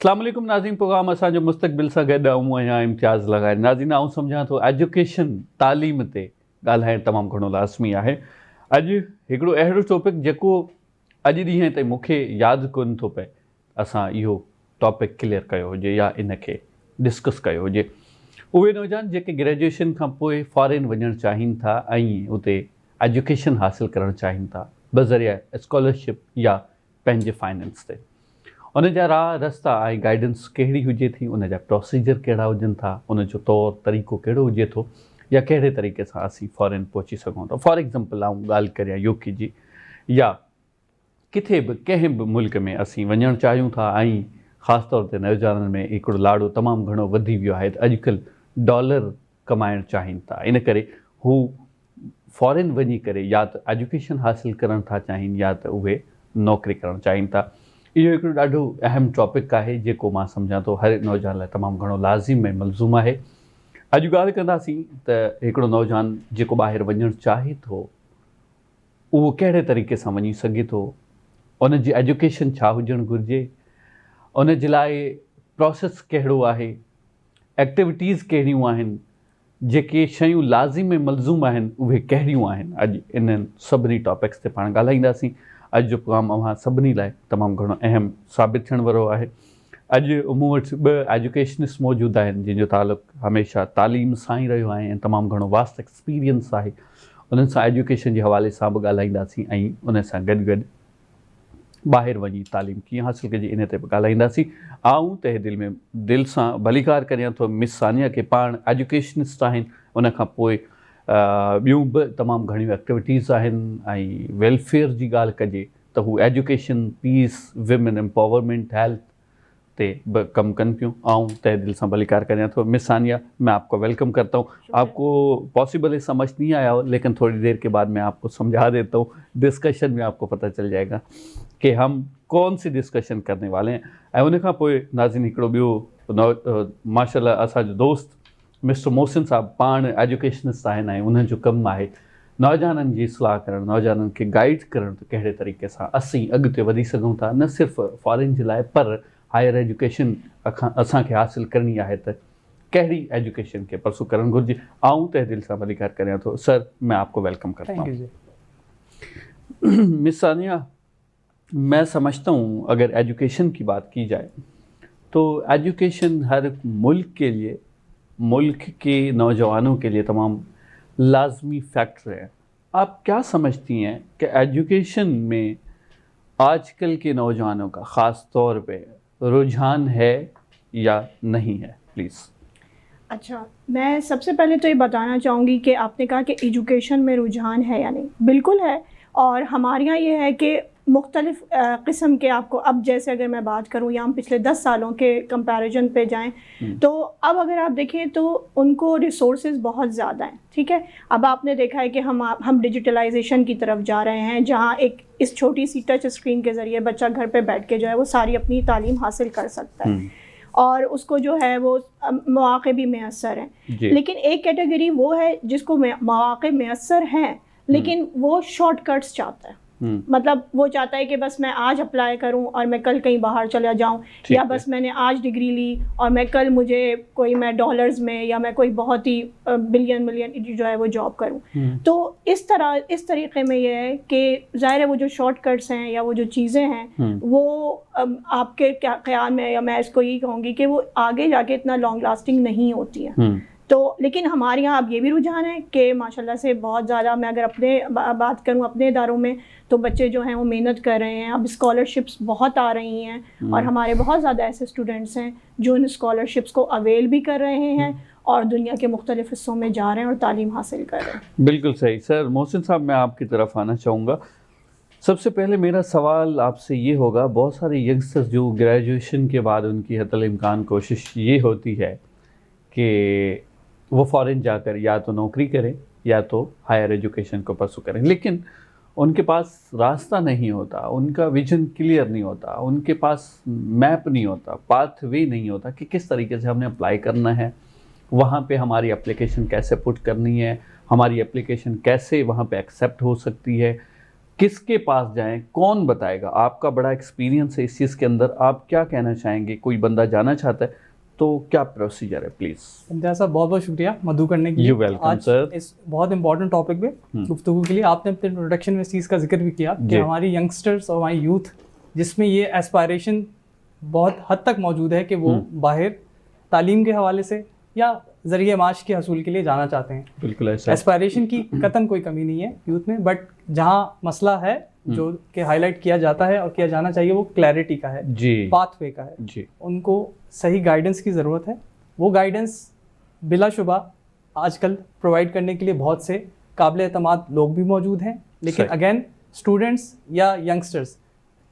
अस्सलाम वालेकुम नाज़रीन, प्रोग्राम असांजो मुस्तक़बिल सां गॾु आऊं आहियां इम्तियाज़ लॻाए। नाज़रीन, आऊं सम्झां थो एजुकेशन तालीम ते ॻाल्हाइणु तमामु घणो लाज़मी आहे। अॼु हिकिड़ो अहिड़ो टॉपिक जेको अॼु ॾींहं ताईं मूंखे यादि कोन थो पए असां इहो टॉपिक क्लियर कयो हुजे या इनखे डिस्कस कयो हुजे। उहे नौजवान जेके ग्रेजुएशन खां पोइ फॉरेन वञणु चाहिनि था ऐं उते एजुकेशन हासिलु करणु चाहिनि था बज़रिया स्कॉलरशिप या पंहिंजे फाइनेंस ते, उन जा राह रस्ता ऐं गाइडेंस कहिड़ी हुजे थी, उन जा प्रोसीजर कहिड़ा हुजनि था, उन जो तौरु तरीक़ो कहिड़ो हुजे थो या कहिड़े तरीक़े सां असीं फॉरेन पहुची सघूं था। फॉर एग्ज़ाम्पल आऊं ॻाल्हि करियां यूके जी या किथे बि कंहिं बि मुल्क में असीं वञणु चाहियूं था ऐं ख़ासि तौर ते नौजवाननि में हिकिड़ो लाड़ो तमामु घणो वधी वियो आहे त अॼुकल्ह डॉलर कमाइणु चाहिनि था। इन करे हू फॉरेन वञी करे या त एजुकेशन हासिलु करणु था चाहिनि या त उहे नौकिरी करणु चाहिनि था। इहो हिकिड़ो ॾाढो अहम टॉपिक आहे जेको मां सम्झां थो हर नौजवान लाइ तमामु घणो लाज़िम ऐं मलज़ूम आहे। अॼु ॻाल्हि कंदासीं त हिकिड़ो नौजवान जेको ॿाहिरि वञणु चाहे थो उहो कहिड़े तरीक़े सां वञी सघे थो, उन जी एजुकेशन छा हुजणु घुरिजे, उन जे लाइ प्रोसेस कहिड़ो आहे, एक्टिविटीज़ कहिड़ियूं आहिनि, जेके शयूं लाज़िम ऐं मलज़ूम आहिनि उहे कहिड़ियूं आहिनि। अॼु इन्हनि सभिनी टॉपिक्स ते पाण ॻाल्हाईंदासीं। अॼु जो प्रोग्राम अव्हां सभिनी लाइ तमामु घणो अहम साबित थियण वारो आहे। अॼु मूं वटि ॿ एजुकेशनिस्ट मौजूदु आहिनि जंहिंजो तालुक़ु हमेशह तालीम सां ई रहियो आहे ऐं तमामु घणो वास्ट एक्सपीरियंस आहे। उन्हनि सां एजुकेशन जे हवाले सां बि ॻाल्हाईंदासीं ऐं उन सां गॾु गॾु ॿाहिरि वञी तालीम कीअं हासिलु कजे इन ते बि ॻाल्हाईंदासीं। आऊं तहे दिलि सां भलीकार करियां थो मिस सानिया खे, पाण एजुकेशनिस्ट आहिनि, उनखां पोइ ॿियूं बि तमामु घणियूं एक्टिविटीज़ आहिनि ऐं वेलफेयर जी ॻाल्हि कजे त हू education, peace, women empowerment, health ते बि कम कनि पियूं। आऊं तहे दिल सां भलीकार करियां थो मिस सानिया, मैं आपको वेलकम करता हूँ। आपको पॉसिबल है समझ नहीं आया हो, लेकिन थोड़ी देर के बाद मैं आपको समझा देता हूँ। डिस्कशन में आपको पता चल जाएगा कि हम कौन सी डिस्कशन करने वाले हैं। ऐं उन खां पोइ नाज़रीन हिकिड़ो ॿियो माशाल्लाह असांजो दोस्त मिस्टर मोहसिन साहब पाण एजुकेशनिस्ट आहिनि ऐं उन्हनि जो कमु आहे नौजवाननि जी इस्लाह करणु, नौजवाननि खे गाइड करणु त कहिड़े तरीक़े सां असीं अॻिते वधी सघूं था, न सिर्फ़ु फॉरेन जे लाइ पर हायर एजुकेशन असांखे हासिलु करणी आहे त कहिड़ी एजुकेशन खे परसू करणु घुरिजे। आऊं तहे दिल सां भलीकार करियां थो। सर, मैं आपको वेलकम करता हूँ। मिस सानिया, मैं समझता हूँ अगर एजुकेशन की बात की जाए तो एजुकेशन हर मुल्क के लिए, मुल्क के नौजवानों के लिए तमाम लाजमी फैक्टर है। आप क्या समझती हैं कि एजुकेशन में आजकल के नौजवानों का ख़ास तौर पे रुझान है या नहीं है? प्लीज़। अच्छा, मैं सबसे पहले तो ये बताना चाहूँगी कि आपने कहा कि एजुकेशन में रुझान है या नहीं। बिल्कुल है, और हमारे यहाँ ये है कि मुख्तलिफ़ किस्म के आपको, अब जैसे अगर मैं बात करूँ या हम पिछले 10 सालों के कंपैरिजन पे जाएं तो अब अगर आप देखें तो उनको रिसोर्सेज बहुत ज़्यादा हैं। ठीक है, अब आपने देखा है कि हम डिजिटलाइजेशन की तरफ जा रहे हैं, जहाँ एक इस छोटी सी टच स्क्रीन के ज़रिए बच्चा घर पे बैठ के जो है वो सारी अपनी तालीम हासिल कर सकता है और उसको जो है वो मौक़े भी मैसर हैं। लेकिन एक कैटेगरी वो है जिसको मौक़े मैसर हैं लेकिन वो शॉर्टकट्स चाहता है। मतलब वो चाहता है कि बस मैं आज अप्लाई करूं और मैं कल कहीं बाहर चला जाऊं, या बस मैंने आज डिग्री ली और मैं कल मुझे मैं डॉलर्स में या मैं कोई बहुत ही बिलियन जो है वो जॉब करूं। तो इस तरीके में ये है कि ज़ाहिर है वो जो शॉर्टकट्स हैं या वो जो चीज़ें हैं वो आपके क्या ख्याल में, या मैं इसको यही कहूँगी कि वो आगे जाके इतना लॉन्ग लास्टिंग नहीं होती है। तो लेकिन हमारे यहाँ अब ये भी रुझान है कि माशाल्लाह से बहुत ज़्यादा, मैं अगर अपने बात करूँ अपने इदारों में, तो बच्चे जो हैं वो मेहनत कर रहे हैं। अब स्कॉलरशिप्स बहुत आ रही हैं और हमारे बहुत ज़्यादा ऐसे स्टूडेंट्स हैं जो इन स्कॉलरशिप्स को अवेल भी कर रहे हैं और दुनिया के मुख्तलिफ हिस्सों में जा रहे हैं और तालीम हासिल कर रहे हैं। बिल्कुल सही। सर मोहसिन साहब, मैं आपकी तरफ आना चाहूँगा। सबसे पहले मेरा सवाल आपसे ये होगा, बहुत सारे यंगस्टर्स जो ग्रेजुएशन के बाद उनकी हतल इम्कान कोशिश ये होती है कि वो फ़ॉरेन जाकर या तो नौकरी करें या तो हायर एजुकेशन को परसू करें, लेकिन उनके पास रास्ता नहीं होता, उनका विजन क्लियर नहीं होता, उनके पास मैप नहीं होता, पाथ वे नहीं होता कि किस तरीके से हमने अप्लाई करना है, वहाँ पे हमारी एप्लीकेशन कैसे पुट करनी है, हमारी एप्लीकेशन कैसे वहाँ पे एक्सेप्ट हो सकती है, کس کے پاس جائیں, کون بتائے گا؟ آپ کا بڑا ایکسپیرینس ہے اس چیز کے اندر, آپ کیا کہنا چاہیں گے؟ کوئی بندہ جانا چاہتا ہے تو کیا پروسیجر ہے پلیز؟ امتیاز صاحب بہت بہت شکریہ مدعو کرنے کے لیے. You welcome, آج sir. اس بہت امپورٹنٹ ٹاپک پہ گفتگو کے لیے آپ نے اپنے انٹروڈکشن میں اس چیز کا ذکر بھی کیا کہ ہماری ینگسٹرس اور ہماری یوتھ جس میں یہ ایسپائریشن بہت حد تک موجود ہے کہ وہ باہر تعلیم کے حوالے سے یا ذریعہ معاش کے حصول کے لیے جانا چاہتے ہیں. بالکل ایسا. ایسپائریشن کی قطعاً کوئی کمی نہیں ہے یوتھ میں, بٹ جہاں مسئلہ ہے جو کہ ہائی لائٹ کیا جاتا ہے اور کیا جانا چاہیے وہ کلیئرٹی کا ہے, جی, پاتھ وے کا ہے. جی, ان کو صحیح گائیڈنس کی ضرورت ہے. وہ گائیڈنس بلا شبہ آج کل پرووائڈ کرنے کے لیے بہت سے قابل اعتماد لوگ بھی موجود ہیں, لیکن اگین اسٹوڈنٹس یا ینگسٹرس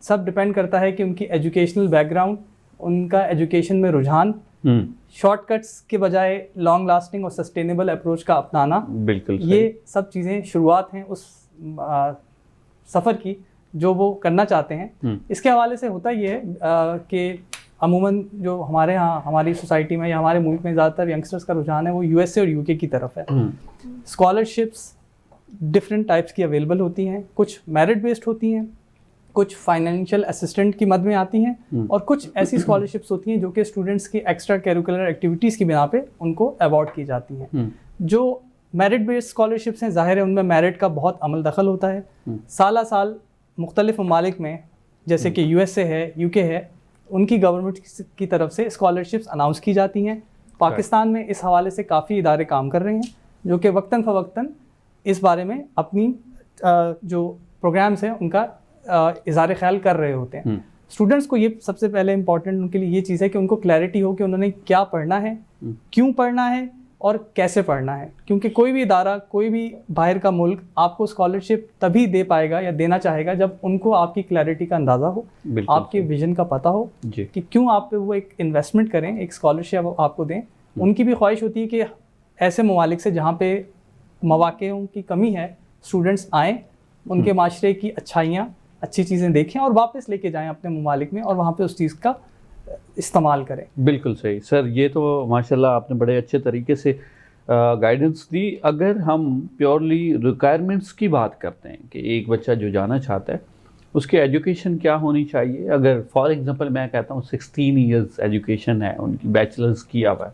سب ڈپینڈ کرتا ہے کہ ان کی ایجوکیشنل بیک گراؤنڈ, ان کا ایجوکیشن میں رجحان, شارٹ کٹس کے بجائے لانگ لاسٹنگ اور سسٹینیبل اپروچ کا اپنانا. بالکل یہ سب چیزیں شروعات ہیں اس سفر کی جو وہ کرنا چاہتے ہیں. اس کے حوالے سے ہوتا یہ ہے کہ عموماً جو ہمارے ہاں ہماری سوسائٹی میں یا ہمارے ملک میں زیادہ تر ینگسٹرس کا رجحان ہے وہ یو ایس اے اور یو کے کی طرف ہے. اسکالرشپس ڈفرینٹ ٹائپس کی اویلیبل ہوتی ہیں, کچھ میرٹ بیسڈ ہوتی ہیں, کچھ فائنینشیل اسسٹنٹ کی مد میں آتی ہیں, اور کچھ ایسی اسکالرشپس ہوتی ہیں جو کہ اسٹوڈنٹس کی ایکسٹرا کیریکولر ایکٹیویٹیز کی بنا پہ ان کو ایوارڈ کی جاتی ہیں. جو میرٹ بیسڈ اسکالرشپس ہیں ظاہر ہے ان میں میرٹ کا بہت عمل دخل ہوتا ہے. سالہ سال مختلف ممالک میں جیسے کہ یو ایس اے ہے, یو کے ہے, ان کی گورنمنٹ کی طرف سے اسکالرشپس اناؤنس کی جاتی ہیں. پاکستان میں اس حوالے سے کافی ادارے کام کر رہے ہیں جو کہ وقتاً فوقتاً اس بارے میں اپنی جو پروگرامس ہیں ان کا اظہار خیال کر رہے ہوتے ہیں. اسٹوڈنٹس کو یہ سب سے پہلے امپورٹنٹ ان کے لیے یہ چیز ہے کہ ان کو کلیئرٹی ہو کہ انہوں نے کیا پڑھنا ہے, کیوں پڑھنا ہے اور کیسے پڑھنا ہے. کیونکہ کوئی بھی ادارہ, کوئی بھی باہر کا ملک آپ کو اسکالرشپ تبھی دے پائے گا یا دینا چاہے گا جب ان کو آپ کی کلیئرٹی کا اندازہ ہو, آپ کے ویژن کا پتہ ہو کہ کیوں آپ پہ وہ ایک انویسٹمنٹ کریں, ایک اسکالرشپ آپ کو دیں. ان کی بھی خواہش ہوتی ہے کہ ایسے ممالک سے جہاں پہ مواقعوں کی کمی ہے اسٹوڈنٹس آئیں, ان کے معاشرے کی اچھائیاں, اچھی چیزیں دیکھیں اور واپس لے کے جائیں اپنے ممالک میں اور وہاں پہ اس چیز کا استعمال کریں. بالکل صحیح سر, یہ تو ماشاءاللہ آپ نے بڑے اچھے طریقے سے گائیڈنس دی. اگر ہم پیورلی ریکوائرمنٹس کی بات کرتے ہیں کہ ایک بچہ جو جانا چاہتا ہے اس کی ایجوکیشن کیا ہونی چاہیے, اگر فار ایگزامپل میں کہتا ہوں 16 ایئرس ایجوکیشن ہے ان کی, بیچلرز کیا ہوا ہے,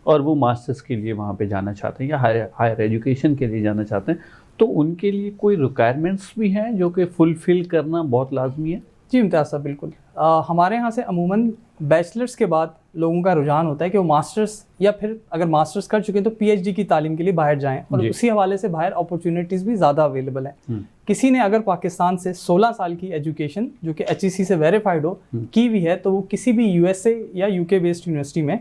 اور وہ ماسٹرز کے لیے وہاں پہ جانا چاہتے ہیں یا ہائر ایجوکیشن کے لیے جانا چاہتے ہیں, تو ان کے لیے کوئی ریکوائرمنٹس بھی ہیں جو کہ فلفل کرنا بہت لازمی ہے؟ جی امتیاز صاحب بالکل. ہمارے یہاں سے عموماً بیچلرس کے بعد لوگوں کا رجحان ہوتا ہے کہ وہ ماسٹرس یا پھر اگر ماسٹرس کر چکے ہیں تو پی ایچ ڈی کی تعلیم کے لیے باہر جائیں, اور اسی حوالے سے باہر اپرچونیٹیز بھی زیادہ اویلیبل ہیں. کسی نے اگر پاکستان سے 16 سال کی ایجوکیشن جو کہ ایچ ای سی سے ویریفائڈ ہو کی ہوئی ہے تو وہ کسی بھی یو ایس اے یا یو کے بیسڈ یونیورسٹی میں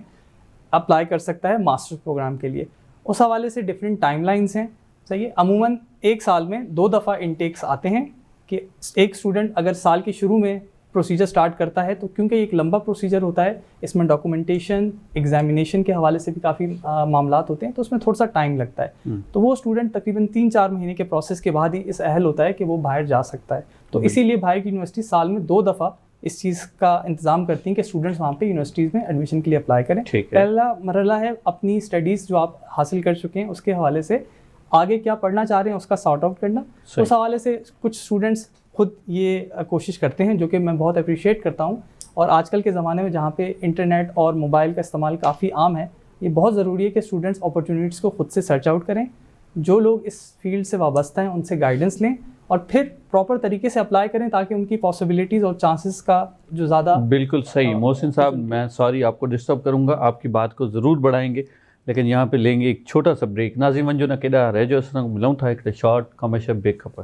اپلائی کر سکتا ہے ماسٹر پروگرام کے لیے. اس حوالے سے ڈفرینٹ ٹائم لائنس ہیں. صحیح ہے, عموماً ایک سال میں 2 دفعہ انٹیکس آتے ہیں کہ ایک اسٹوڈنٹ اگر سال کے شروع میں پروسیجر سٹارٹ کرتا ہے تو کیونکہ ایک لمبا پروسیجر ہوتا ہے, اس میں ڈاکومنٹیشن, ایگزامینیشن کے حوالے سے بھی کافی معاملات ہوتے ہیں, تو اس میں تھوڑا سا ٹائم لگتا ہے. تو وہ اسٹوڈنٹ تقریباً 3-4 مہینے کے پروسیس کے بعد ہی اس اہل ہوتا ہے کہ وہ باہر جا سکتا ہے. تو اسی لیے باہر کی یونیورسٹی سال میں 2 دفعہ اس چیز کا انتظام کرتی ہیں کہ اسٹوڈنٹس وہاں پہ یونیورسٹیز میں ایڈمیشن کے لیے اپلائی کریں. پہلا مرحلہ ہے اپنی اسٹڈیز جو آپ حاصل کر چکے ہیں اس کے حوالے سے آگے کیا پڑھنا چاہ رہے ہیں اس کا سارٹ آؤٹ کرنا. اس حوالے سے کچھ اسٹوڈنٹس خود یہ کوشش کرتے ہیں جو کہ میں بہت اپریشیٹ کرتا ہوں, اور آج کل کے زمانے میں جہاں پہ انٹرنیٹ اور موبائل کا استعمال کافی عام ہے, یہ بہت ضروری ہے کہ اسٹوڈنٹس اپرچونیٹیز کو خود سے سرچ آؤٹ کریں. جو لوگ اس فیلڈ سے وابستہ ہیں ان سے گائیڈنس لیں اور پھر پراپر طریقے سے اپلائی کریں تاکہ ان کی پاسبلٹیز اور چانسز کا جو زیادہ. بالکل صحیح. محسن صاحب میں سوری آپ کو ڈسٹرب کروں گا, آپ کی بات کو ضرور بڑھائیں گے, لیکن یہاں پہ لیں گے ایک چھوٹا سا بریک. ناظرین جو نہ کیڈا رہ جو اس طرح ملوں تھا ایک شارٹ کمرشل بریک پر.